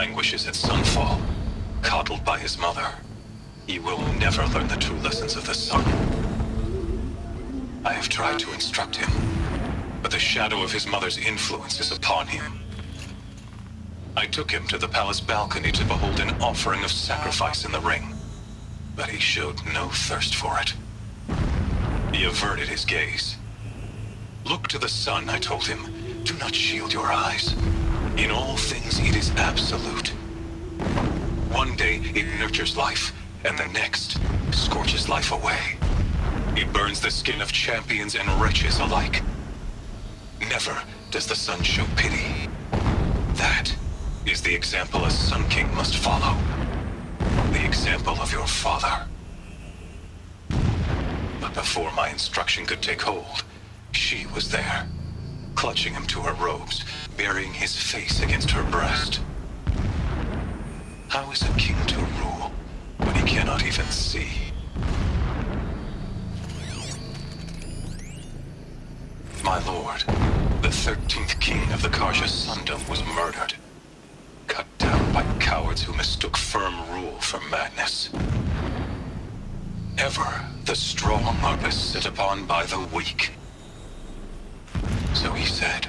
languishes at sunfall, coddled by his mother. He will never learn the true lessons of the sun. I have tried to instruct him, but the shadow of his mother's influence is upon him. I took him to the palace balcony to behold an offering of sacrifice in the ring, but he showed no thirst for it. He averted his gaze. Look to the sun, I told him. Do not shield your eyes. In all things, it is absolute. One day, it nurtures life, and the next, scorches life away. It burns the skin of champions and wretches alike. Never does the sun show pity. That is the example a Sun King must follow. The example of your father. But before my instruction could take hold, she was there, clutching him to her robes, burying his face against her breast. How is a king to rule when he cannot even see? My lord, the 13th king of the Karja Sundom was murdered, cut down by cowards who mistook firm rule for madness. Ever the strong are beset upon by the weak. So he said,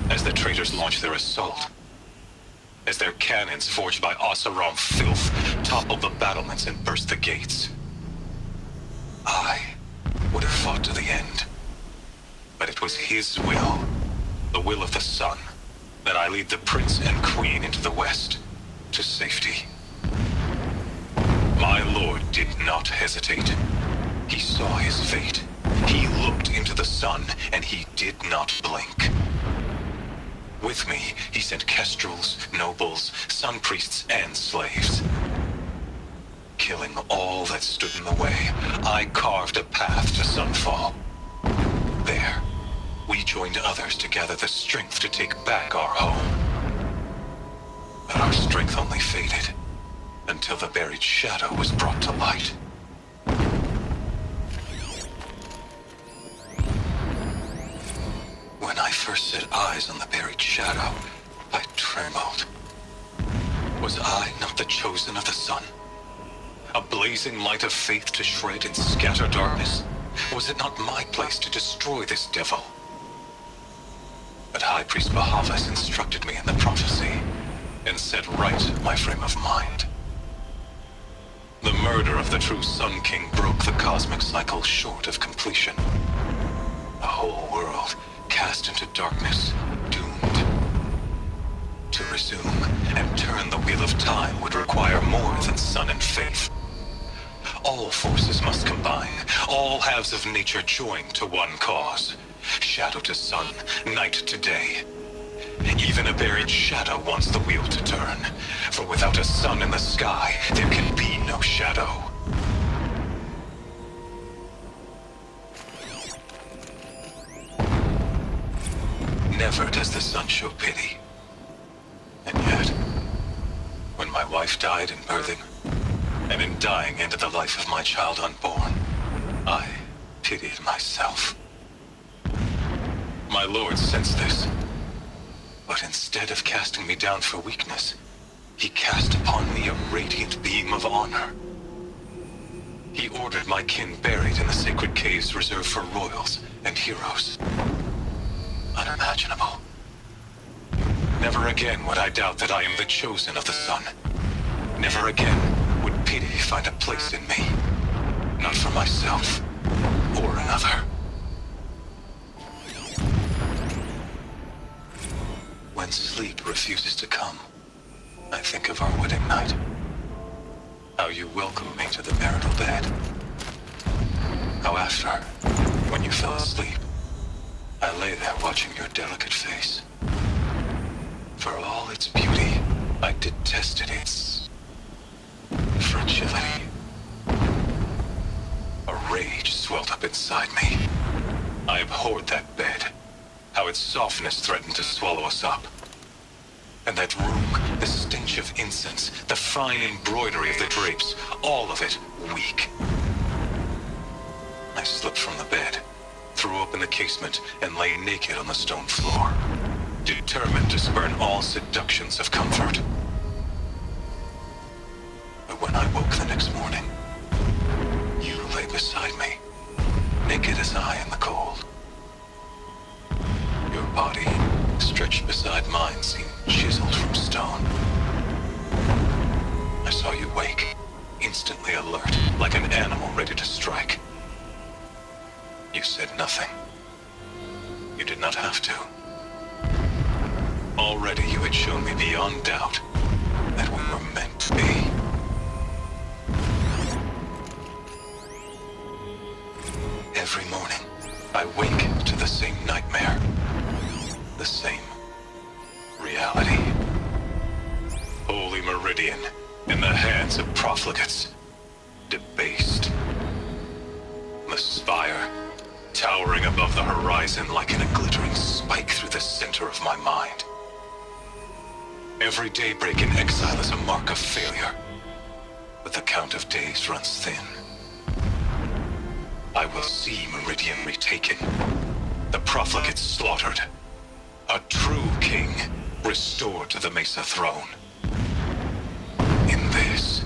as the traitors launched their assault, as their cannons forged by Oseram filth toppled the battlements and burst the gates. I would have fought to the end, but it was his will, the will of the sun, that I lead the prince and queen into the west, to safety. My lord did not hesitate. He saw his fate. He looked into the sun, and he did not blink. With me, he sent kestrels, nobles, sun priests, and slaves. Killing all that stood in the way, I carved a path to sunfall. There, we joined others to gather the strength to take back our home. But our strength only faded until the buried shadow was brought to light. When I first set eyes on the buried shadow, I trembled. Was I not the chosen of the sun? A blazing light of faith to shred and scatter darkness? Was it not my place to destroy this devil? But High Priest Bahavas instructed me in the prophecy, and set right my frame of mind. The murder of the true Sun King broke the cosmic cycle short of completion. The whole world cast into darkness, doomed. To resume and turn the wheel of time would require more than sun and faith. All forces must combine, all halves of nature join to one cause. Shadow to sun, night to day. Even a buried shadow wants the wheel to turn, for without a sun in the sky, there can be no shadow. Never does the sun show pity. And yet, when my wife died in birthing, and in dying ended the life of my child unborn, I pitied myself. My lord sensed this, but instead of casting me down for weakness, he cast upon me a radiant beam of honor. He ordered my kin buried in the sacred caves reserved for royals and heroes. Unimaginable. Never again would I doubt that I am the chosen of the sun. Never again would pity find a place in me, not for myself or another. When sleep refuses to come, I think of our wedding night. How you welcomed me to the marital bed. How after, when you fell asleep, I lay there watching your delicate face. For all its beauty, I detested its fragility. A rage swelled up inside me. I abhorred that bed. How its softness threatened to swallow us up. And that room, the stench of incense, the fine embroidery of the drapes, all of it weak. I slipped from the bed, threw open the casement, and lay naked on the stone floor, determined to spurn all seductions of comfort. as I in the cold. Your body, stretched beside mine, seemed chiseled from stone. I saw you wake, instantly alert, like an animal ready to strike. You said nothing. You did not have to. Already you had shown me beyond doubt that we were meant to be. Every morning, I wake to the same nightmare. The same reality. Holy Meridian, in the hands of profligates. Debased. The spire, towering above the horizon like in a glittering spike through the center of my mind. Every daybreak in exile is a mark of failure, but the count of days runs thin. I will see Meridian retaken, the profligates slaughtered, a true king restored to the Mesa throne. In this,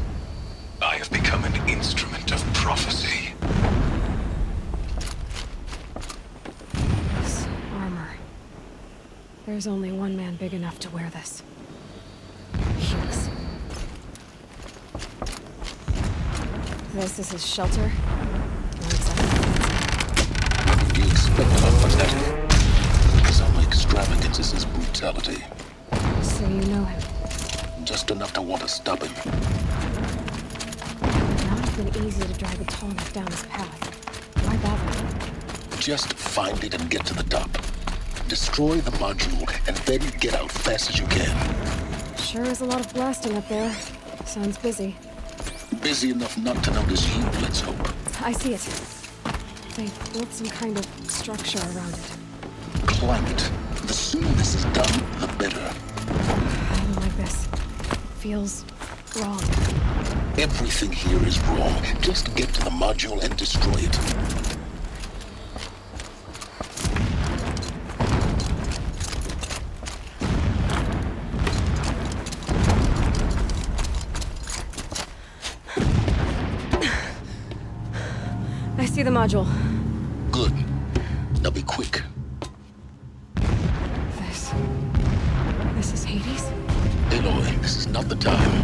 I have become an instrument of prophecy. This armor. There's only one man big enough to wear this. Hughes. This is his shelter. Not exactly fancy. What do you expect of us, that? His only extravagance is his brutality. So you know him. Just enough to want to stop him. It would not have been easy to drag a tall enough down his path. Why bother? Just find it and get to the top. Destroy the module, and then get out fast as you can. Sure is a lot of blasting up there. Sounds busy. Busy enough not to notice you, let's hope. I see it. They built some kind of structure around it. Climb it. The sooner this is done, the better. I don't like this. Feels wrong. Everything here is wrong. Just get to the module and destroy it. I see the module. Good. Now be quick. This is Hades? Aloy, this is not the time.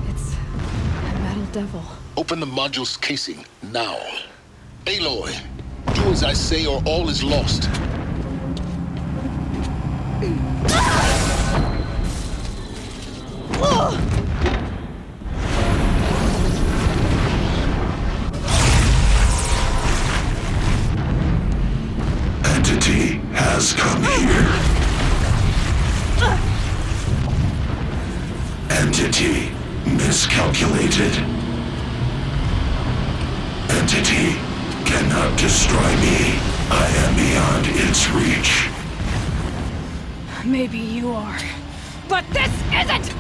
It's a metal devil. Open the module's casing, now. Aloy, do as I say or all is lost. Entity has come here. Entity miscalculated. Entity cannot destroy me. I am beyond its reach. Maybe you are. But this isn't!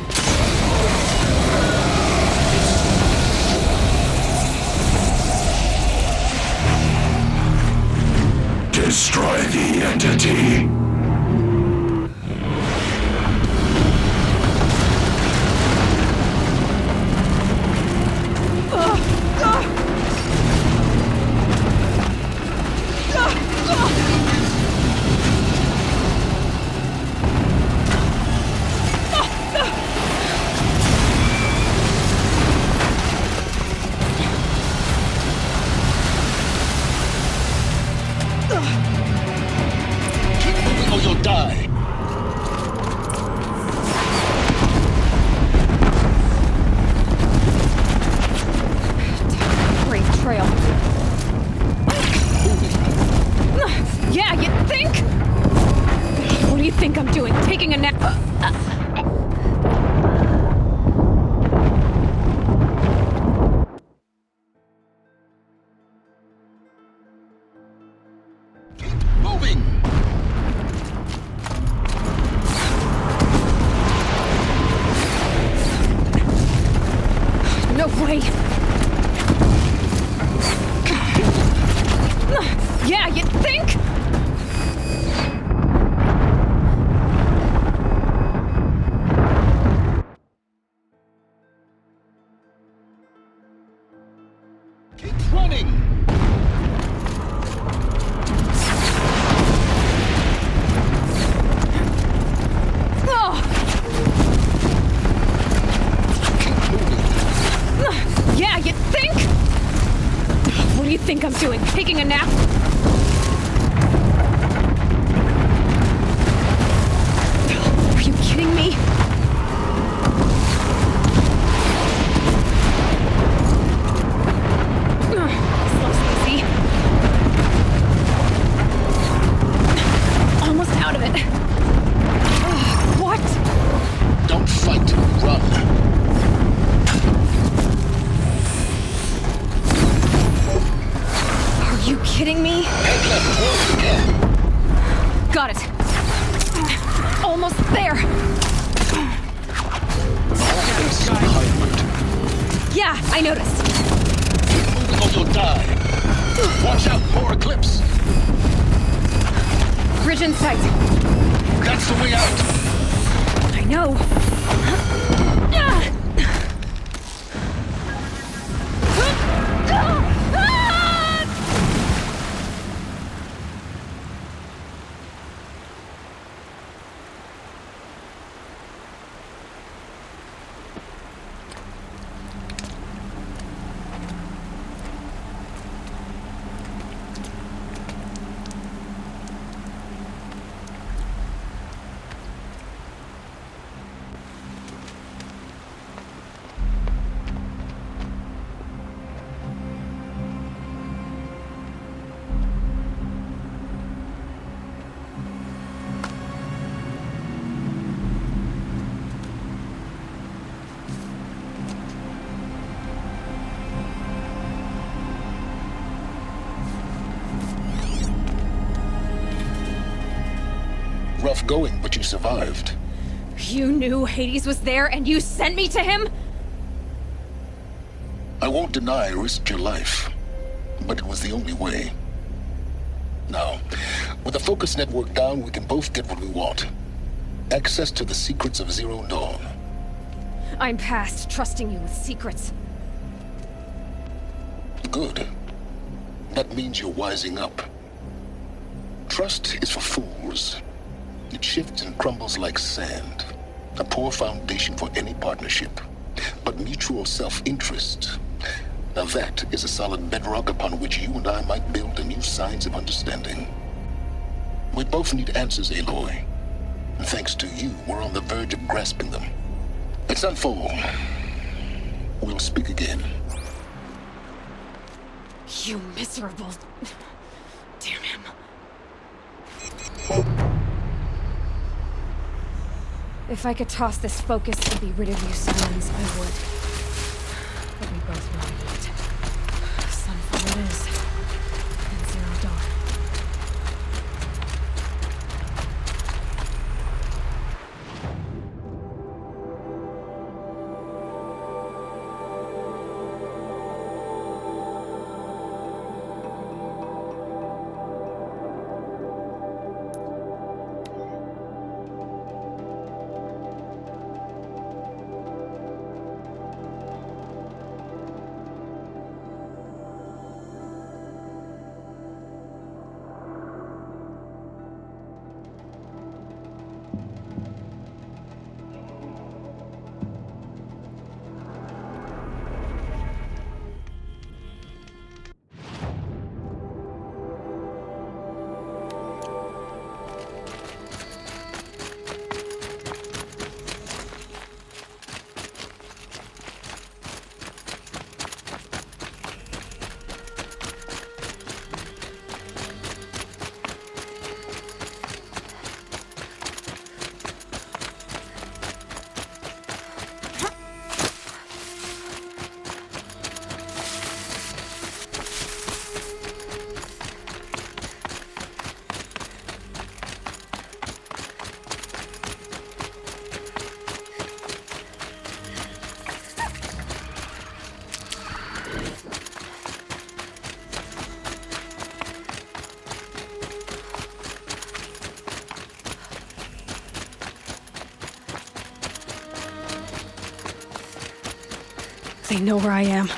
Destroy the entity. Keep moving or you'll die. Great trail. Yeah, you think? What do you think I'm doing? Taking a nap? Keep moving. No way. Yeah, you think? Keep running. Right left, once again. Got it. Almost there. Always hybrid. Yeah, I noticed. Keep moving or you'll die. Watch out, more Eclipse. Bridge in sight. That's the way out. I know. Rough going, but you survived. You knew Hades was there and you sent me to him? I won't deny I risked your life, but it was the only way. Now, with the focus network down, we can both get what we want. Access to the secrets of Zero Dawn. I'm past trusting you with secrets. Good. That means you're wising up. Trust is for fools. It shifts and crumbles like sand. A poor foundation for any partnership. But mutual self-interest. Now that is a solid bedrock upon which you and I might build a new science of understanding. We both need answers, Aloy. And thanks to you, we're on the verge of grasping them. Let's unfold. We'll speak again. You miserable... Damn him. If I could toss this focus and be rid of you, Silence, I would. But we both know I won't. Sunfall it is. And Zero Dawn. They know where I am.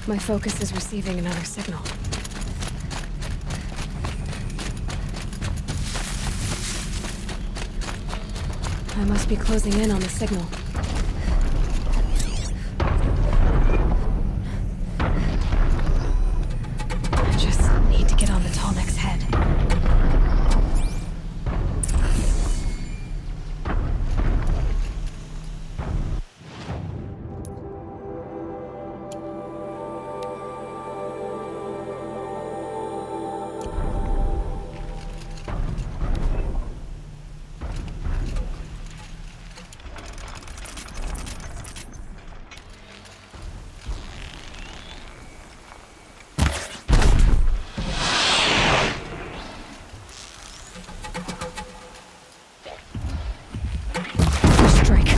My focus is receiving another signal. I must be closing in on the signal. I just need to get on the Tallneck's head. Strike.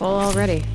Full already.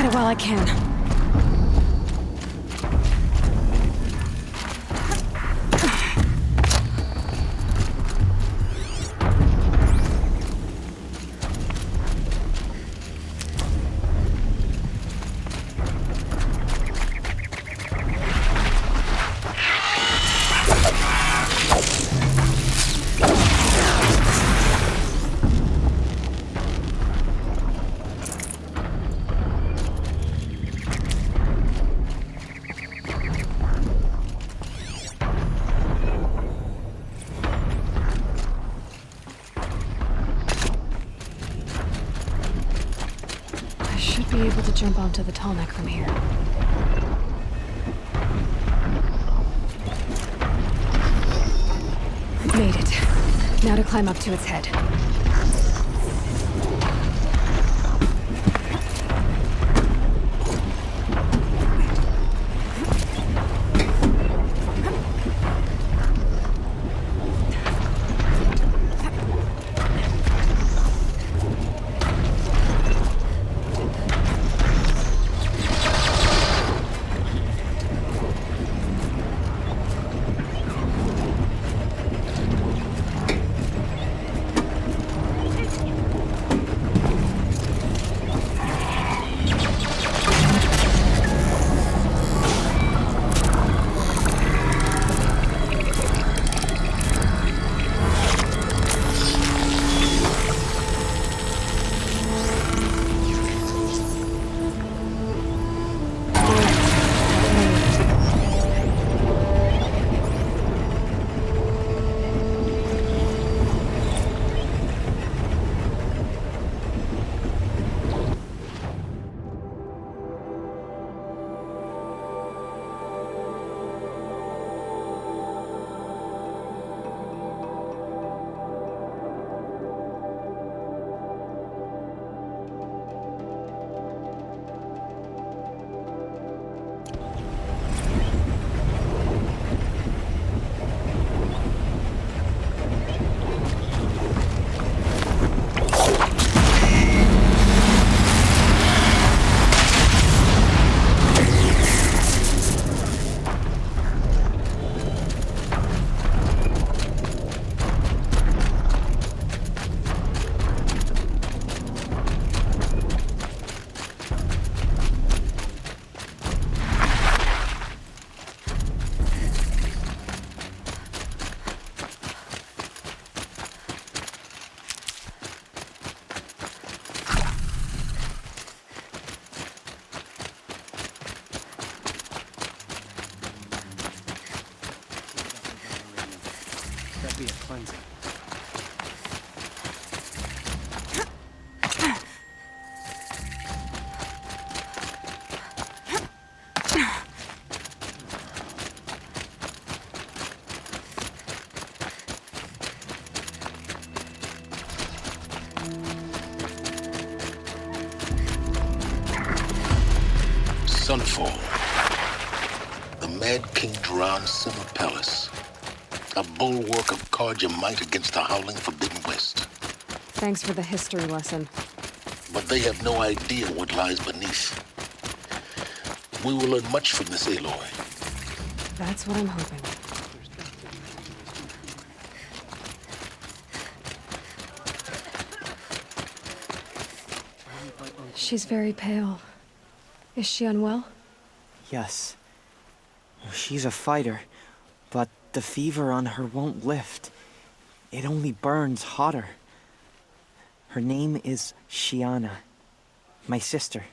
get it while I can. Be able to jump onto the tall neck from here. Made it. Now to climb up to its head. Be a cleansing. Sunfall. The Mad King Duran's summer palace. A bulwark of Carja might against the howling Forbidden West. Thanks for the history lesson. But they have no idea what lies beneath. We will learn much from this Aloy. That's what I'm hoping. She's very pale. Is she unwell? Yes. She's a fighter, but the fever on her won't lift. It only burns hotter. Her name is Shiana, my sister.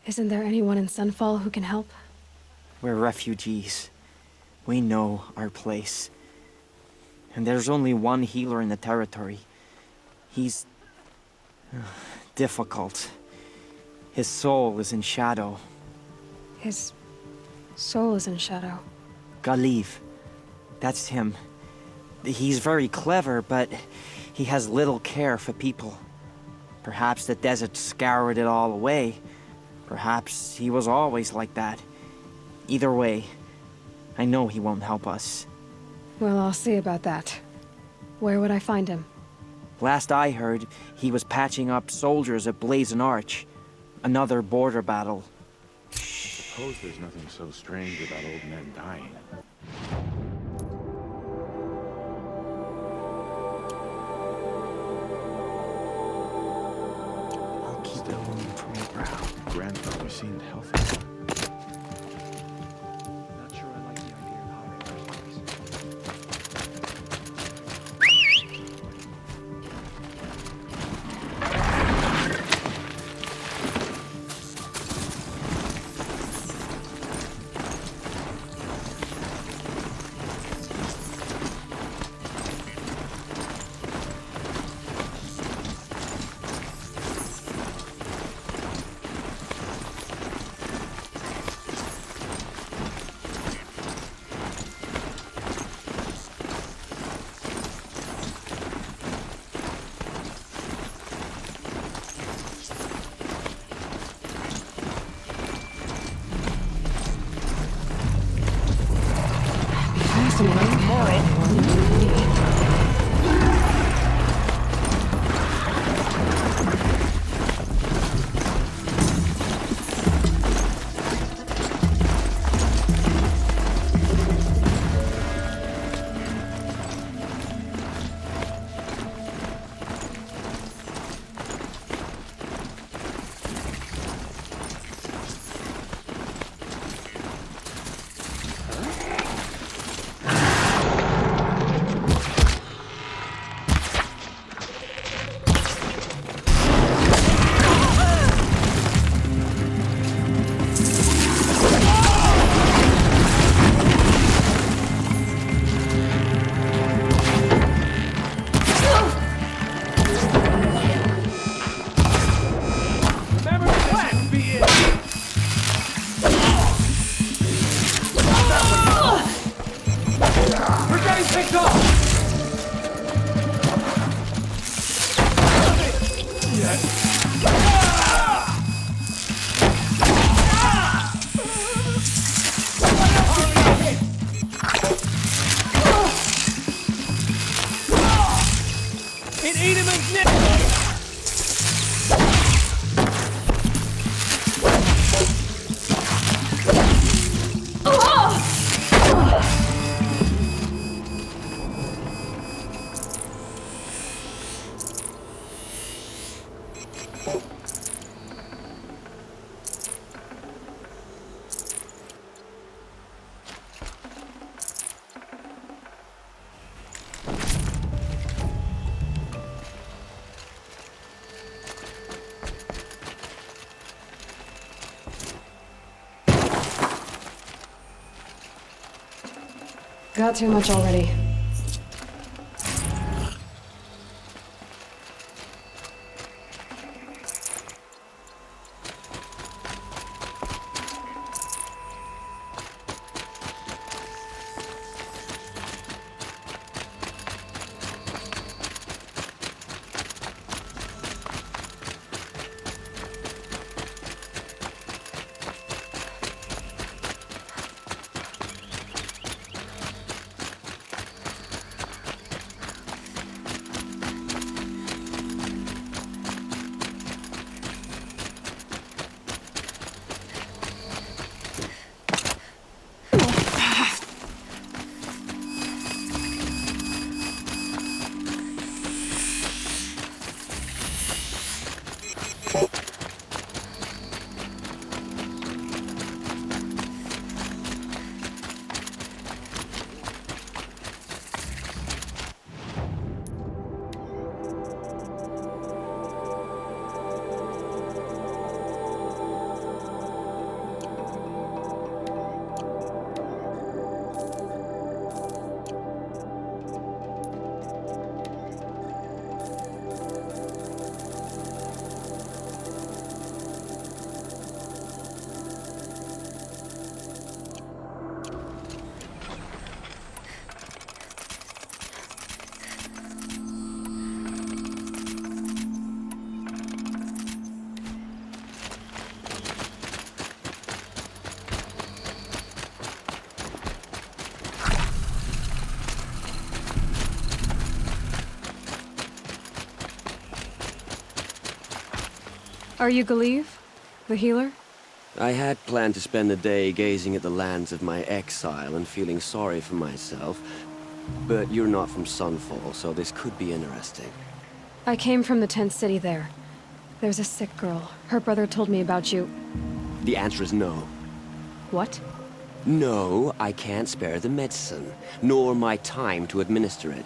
Isn't there anyone in Sunfall who can help? We're refugees. We know our place. And there's only one healer in the territory. He's difficult. His soul is in shadow. His soul is in shadow. Galiv. That's him. He's very clever, but he has little care for people. Perhaps the desert scoured it all away. Perhaps he was always like that. Either way, I know he won't help us. Well, I'll see about that. Where would I find him? Last I heard, he was patching up soldiers at Blazon Arch. another border battle. Suppose there's nothing so strange about old men dying. I'll keep it moving from your brow. Grandfather seemed healthy. Not sure I like the idea of how they first place. Got too much already. Are you Galeev? the healer? I had planned to spend the day gazing at the lands of my exile and feeling sorry for myself, but you're not from Sunfall, so this could be interesting. I came from the tent city there. There's a sick girl. Her brother told me about you. The answer is no. What? No, I can't spare the medicine, nor my time to administer it.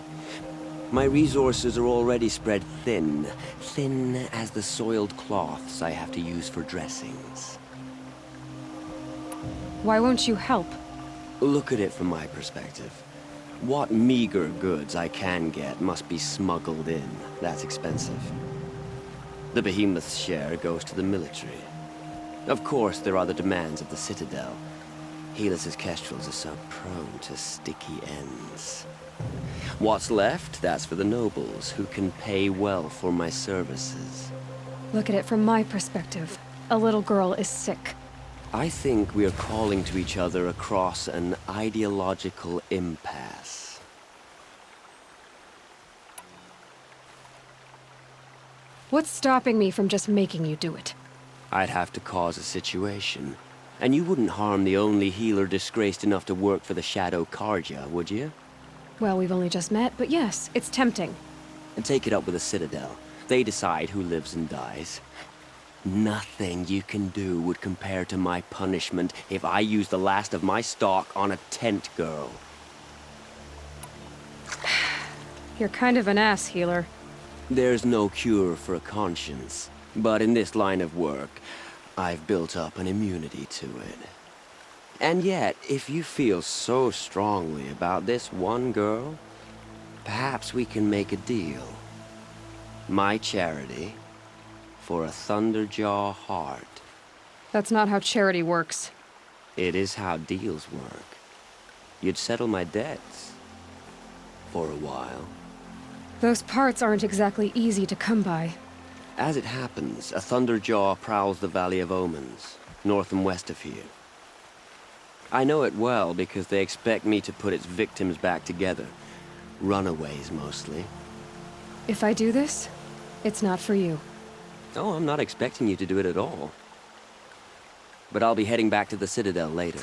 My resources are already spread thin, thin as the soiled cloths I have to use for dressings. Why won't you help? Look at it from my perspective. What meager goods I can get must be smuggled in. That's expensive. The Behemoth's share goes to the military. Of course, there are the demands of the Citadel. Helis's kestrels are so prone to sticky ends. What's left, that's for the nobles, who can pay well for my services. Look at it from my perspective. A little girl is sick. I think we are calling to each other across an ideological impasse. What's stopping me from just making you do it? I'd have to cause a situation. And you wouldn't harm the only healer disgraced enough to work for the Shadow Carja, would you? Well, we've only just met, but yes, it's tempting. And take it up with the Citadel. They decide who lives and dies. Nothing you can do would compare to my punishment if I use the last of my stock on a tent girl. You're kind of an ass, healer. There's no cure for a conscience, but in this line of work, I've built up an immunity to it. And yet, if you feel so strongly about this one girl, perhaps we can make a deal. My charity for a Thunderjaw heart. That's not how charity works. It is how deals work. You'd settle my debts. For a while. Those parts aren't exactly easy to come by. As it happens, a Thunderjaw prowls the Valley of Omens, north and west of here. I know it well because they expect me to put its victims back together. Runaways, mostly. If I do this, it's not for you. Oh, I'm not expecting you to do it at all. But I'll be heading back to the Citadel later.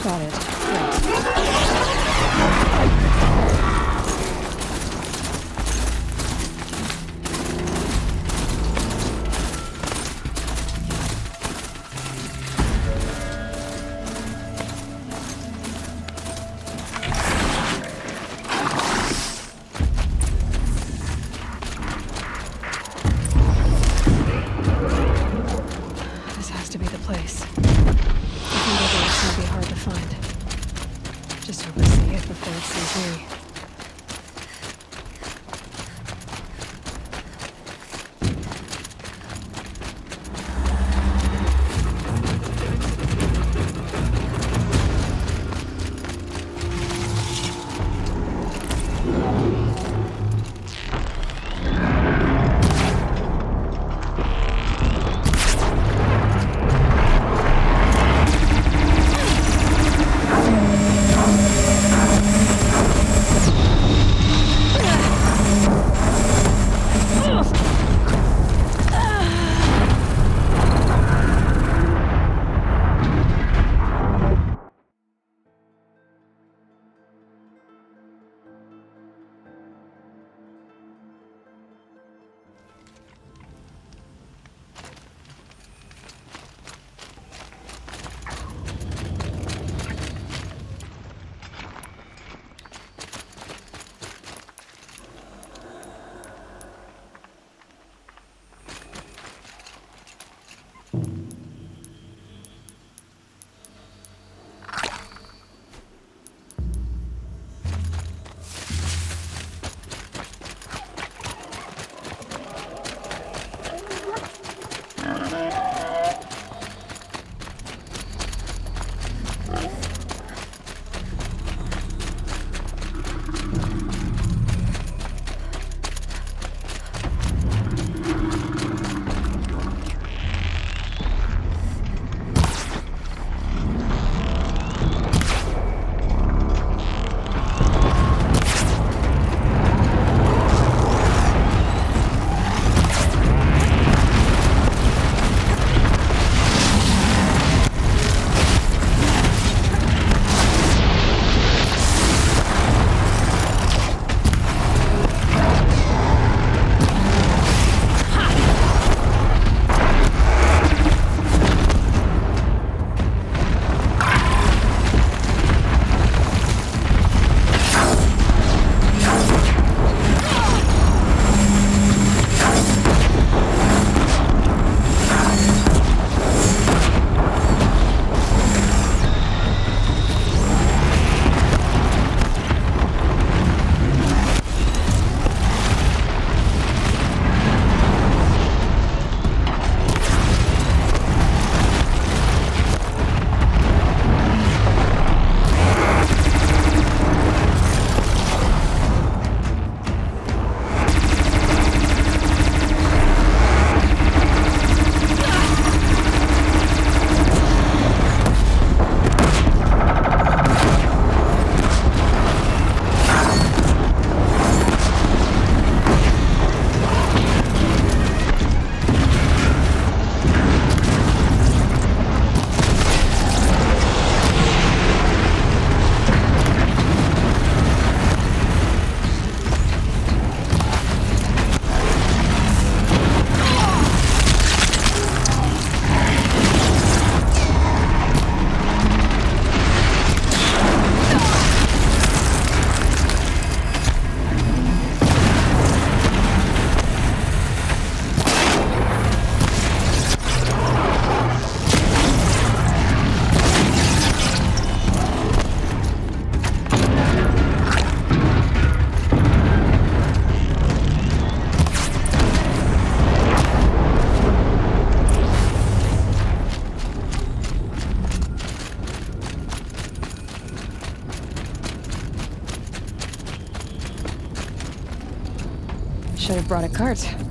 Got it. Right. This has to be the place. I think it's gonna be hard to find. brought a cart.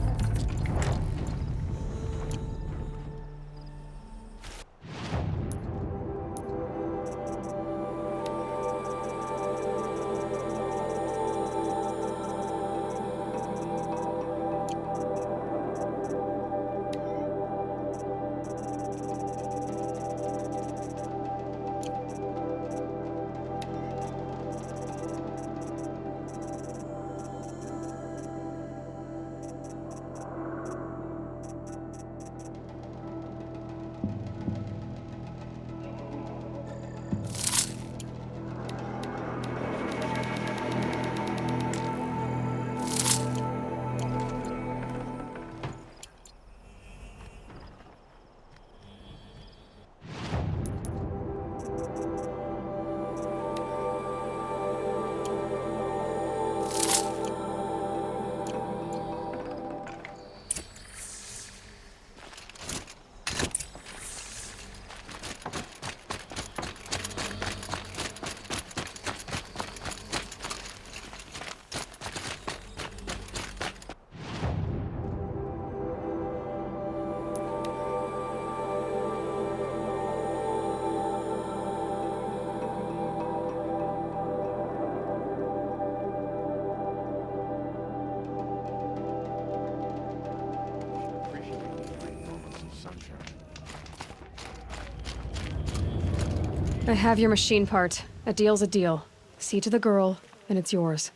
I have your machine part. A deal's a deal. See to the girl, and it's yours.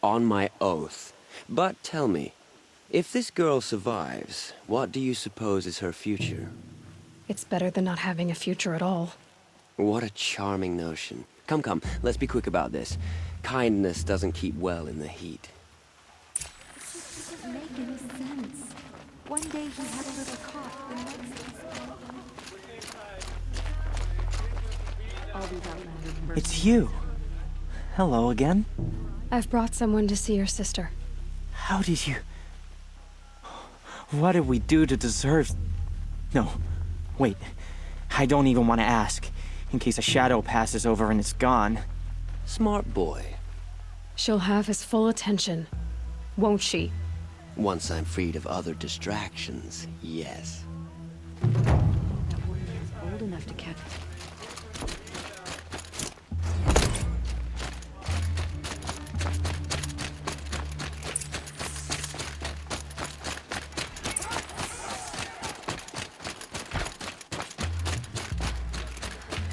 On my oath. But tell me, if this girl survives, what do you suppose is her future? It's better than not having a future at all. What a charming notion. Come, come, let's be quick about this. Kindness doesn't keep well in the heat. This doesn't make any sense. One day he had a little cough, the next It's you. Hello again. I've brought someone to see your sister. How did you... What did we do to deserve... No, wait. I don't even want to ask, in case a shadow passes over and it's gone. Smart boy. She'll have his full attention, won't she? Once I'm freed of other distractions, yes. that woman is old enough to catch.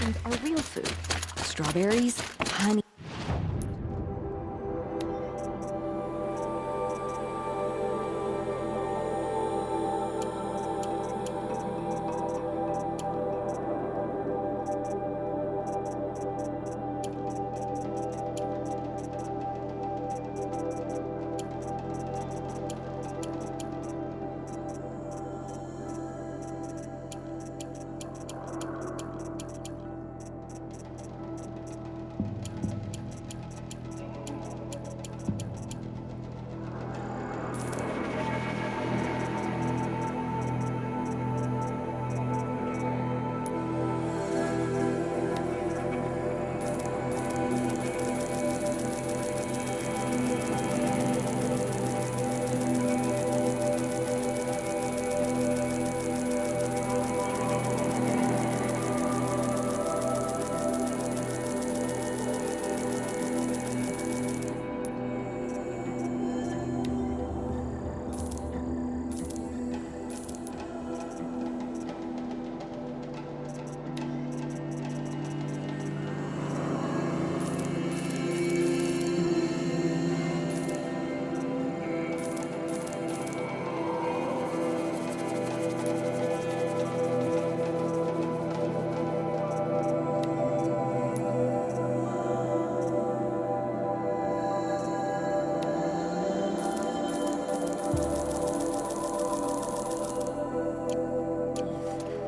And our real food. Strawberries, honey.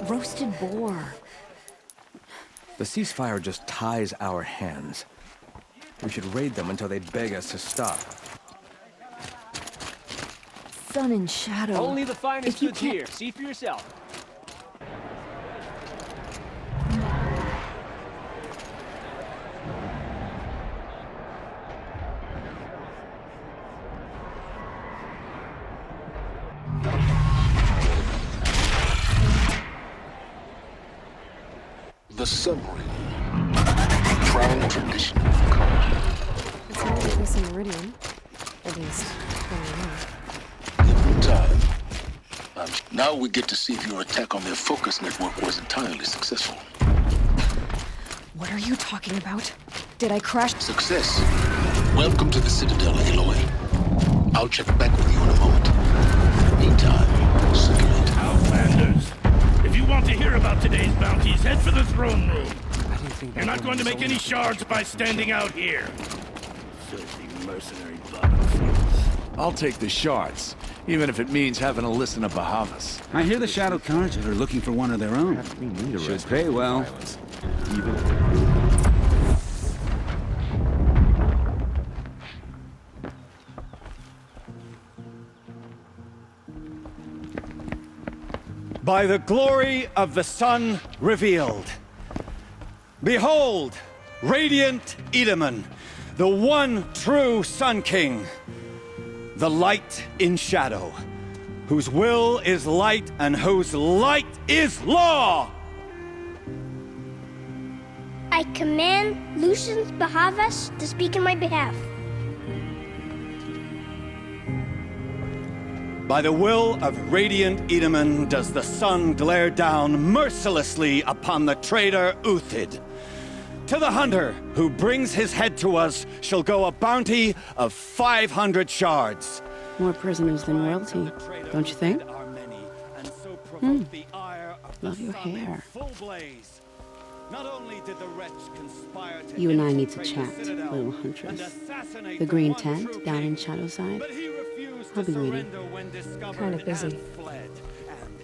Roasted boar. The ceasefire just ties our hands. We should raid them until they beg us to stop. Sun and shadow. Only the finest If you goods can't- here. See for yourself. sun ring. Proud tradition of Kharja. It's not like this in Meridian. At least, when I know. Give me time. Now we get to see if your attack on their focus network was entirely successful. What are you talking about? Did I crash? Success. Welcome to the Citadel, Aloy. I'll check back with you in a moment. Meantime, circulate. Outlanders, if you want to hear about today's bounties, head for the throne room. You're not going to make any shards by standing out here. Filthy mercenary bottom. I'll take the shards, even if it means having to listen to Bahavas. I hear the Shadow Kharja are looking for one of their own. Should pay well. By the glory of the sun revealed. Behold, radiant Edaman, the one true Sun King. The light in shadow, whose will is light and whose light is law! I command Lucius Bahavas to speak in my behalf. By the will of radiant Edaman does the sun glare down mercilessly upon the traitor Uthid. To the hunter who brings his head to us shall go a bounty of 500 shards. More prisoners than royalty, don't you think? Love your hair. You and I need to chat, little huntress. The green tent down in Shadowside. I'll be waiting. Kind of busy.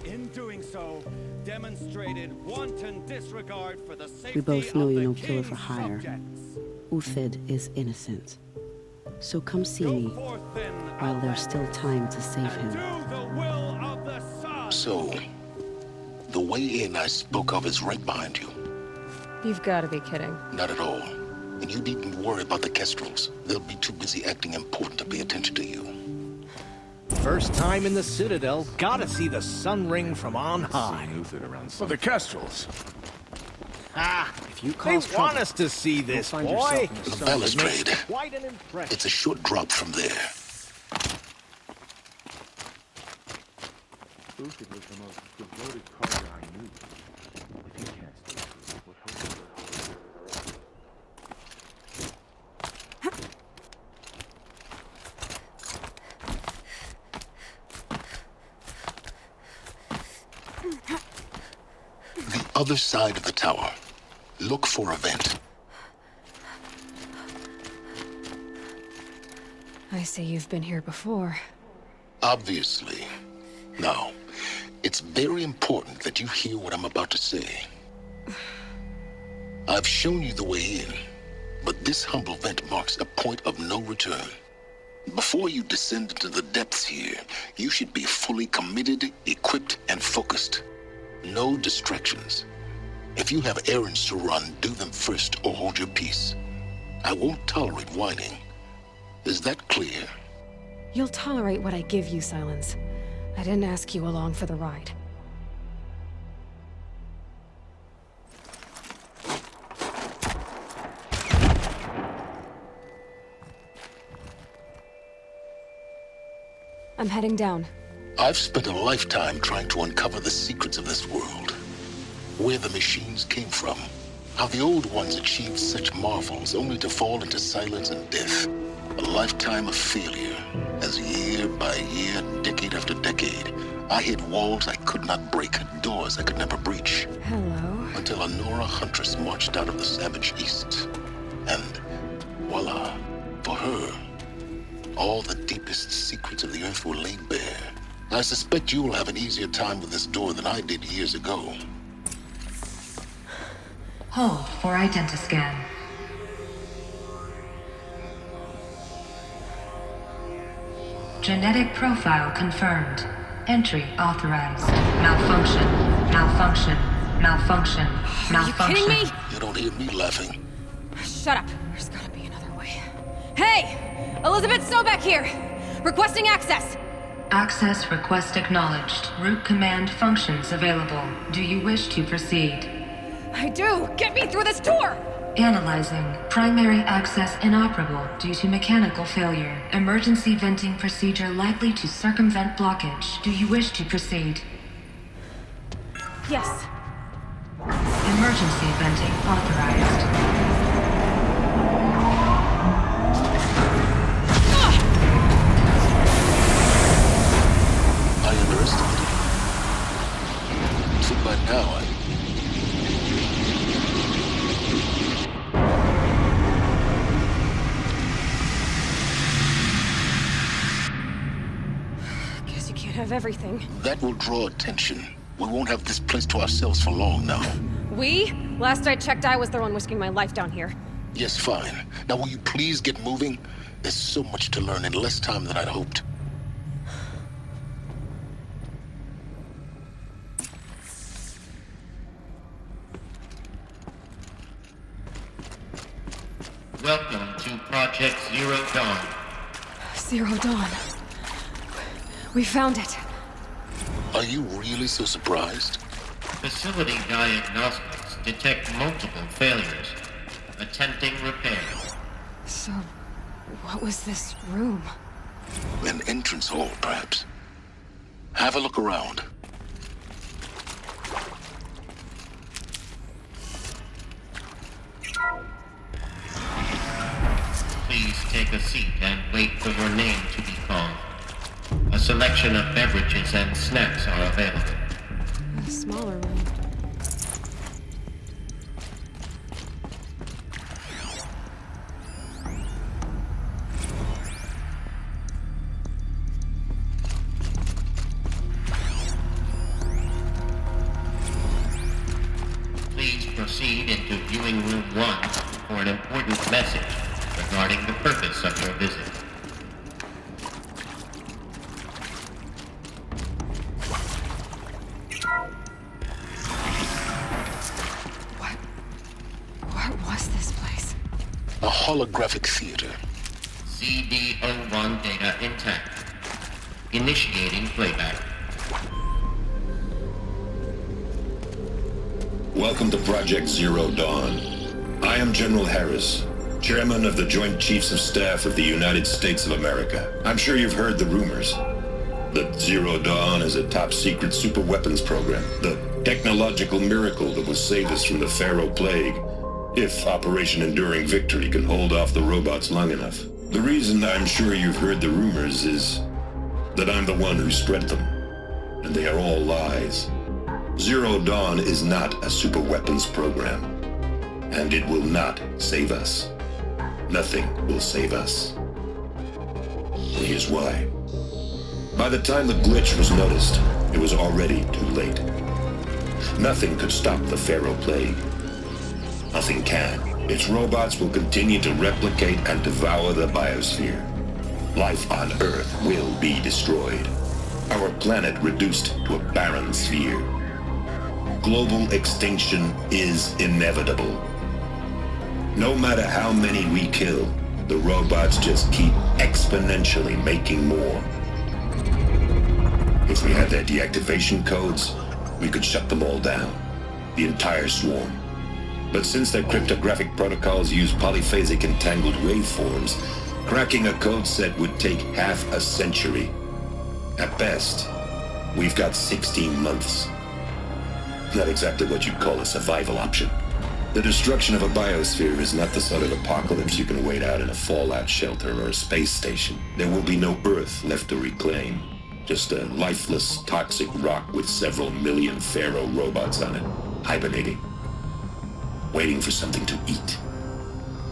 In doing so, demonstrated wanton disregard for the safety We both know of you're the no killer king's for hire. subjects. Uthid is innocent. So come see me while there's still time to save him. So, the way in I spoke of is right behind you. You've got to be kidding. Not at all. And you needn't worry about the Kestrels. They'll be too busy acting important to pay attention to you. First time in the Citadel, gotta see the sun ring from on high. For the Kestrels. Ah, If you they cause trouble, want us to see this, find boy. yourself in The balustrade. Quite an impression. It's a short drop from there. Uthid was the most devoted Kharja I knew. If he can't stay true, what hope is there? The other side of the tower. Look for a vent. I see you've been here before. Obviously. Now, it's very important that you hear what I'm about to say. I've shown you the way in, but this humble vent marks a point of no return. Before you descend into the depths here, you should be fully committed, equipped, and focused. No distractions. If you have errands to run, do them first or hold your peace. I won't tolerate whining. Is that clear? You'll tolerate what I give you, Silence. I didn't ask you along for the ride. I'm heading down. I've spent a lifetime trying to uncover the secrets of this world. Where the machines came from. How the old ones achieved such marvels only to fall into silence and death. A lifetime of failure, as year by year, decade after decade, I hit walls I could not break, doors I could never breach. Hello. Until a Nora huntress marched out of the savage east. And voila, for her, all the deepest secrets of the earth were laid bare. I suspect you will have an easier time with this door than I did years ago. Hold for identiscan. Genetic profile confirmed. Entry authorized. Malfunction. Malfunction. Malfunction. Malfunction. Are you kidding me? You don't hear me laughing. Shut up. There's gotta be another way. Hey! Elizabeth Snowback here! Requesting access! Access request acknowledged. Root command functions available. Do you wish to proceed? I do! Get me through this door! Analyzing. Primary access inoperable due to mechanical failure. Emergency venting procedure likely to circumvent blockage. Do you wish to proceed? Yes. Emergency venting authorized. I underestimated you. So by now, Guess you can't have everything. that will draw attention. We won't have this place to ourselves for long now. We? Last I checked, I was the one risking my life down here. Yes, fine. Now will you please get moving? There's so much to learn in less time than I'd hoped. Welcome to Project Zero Dawn. Zero Dawn. We found it. Are you really so surprised? Facility diagnostics detect multiple failures. Attempting repair. So, what was this room? An entrance hall, perhaps. Have a look around. Please take a seat and wait for your name to be called. A selection of beverages and snacks are available. A smaller room. Please proceed into viewing room 1 for an important message regarding the purpose of your visit. What was this place? A holographic theater. CD01 data intact. Initiating playback. Welcome to Project Zero Dawn. I am General Harris, Chairman of the Joint Chiefs of Staff of the United States of America. I'm sure you've heard the rumors that Zero Dawn is a top-secret superweapons program, the technological miracle that will save us from the Pharaoh Plague, if Operation Enduring Victory can hold off the robots long enough. The reason I'm sure you've heard the rumors is that I'm the one who spread them, and they are all lies. Zero Dawn is not a superweapons program, and it will not save us. Nothing will save us. And here's why. By the time the glitch was noticed, it was already too late. Nothing could stop the Pharaoh Plague. Nothing can. Its robots will continue to replicate and devour the biosphere. Life on Earth will be destroyed. Our planet reduced to a barren sphere. Global extinction is inevitable. No matter how many we kill, the robots just keep exponentially making more. If we had their deactivation codes, we could shut them all down. The entire swarm. But since their cryptographic protocols use polyphasic entangled waveforms, cracking a code set would take half a century. At best, we've got 16 months. Not exactly what you'd call a survival option. The destruction of a biosphere is not the sort of apocalypse you can wait out in a fallout shelter or a space station. There will be no Earth left to reclaim. Just a lifeless, toxic rock with several million Pharaoh robots on it, hibernating, waiting for something to eat.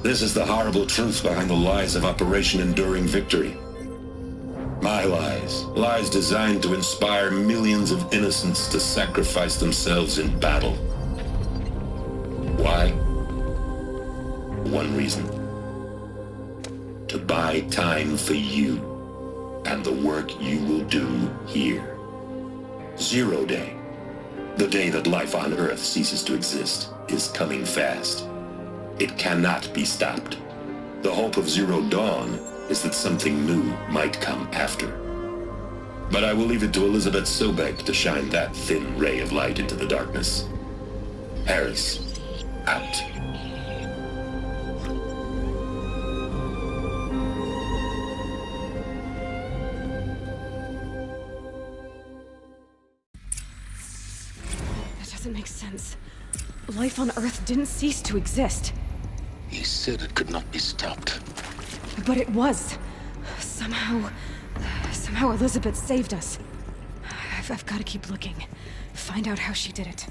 This is the horrible truth behind the lies of Operation Enduring Victory. My lies. Lies designed to inspire millions of innocents to sacrifice themselves in battle. Why? One reason. To buy time for you and the work you will do here. Zero Day, the day that life on Earth ceases to exist, is coming fast. It cannot be stopped. The hope of Zero Dawn is that something new might come after. But I will leave it to Elizabeth Sobek to shine that thin ray of light into the darkness. Harris, out. That doesn't make sense. Life on Earth didn't cease to exist. He said it could not be stopped. But it was. Somehow Elizabeth saved us. I've got to keep looking. Find out how she did it.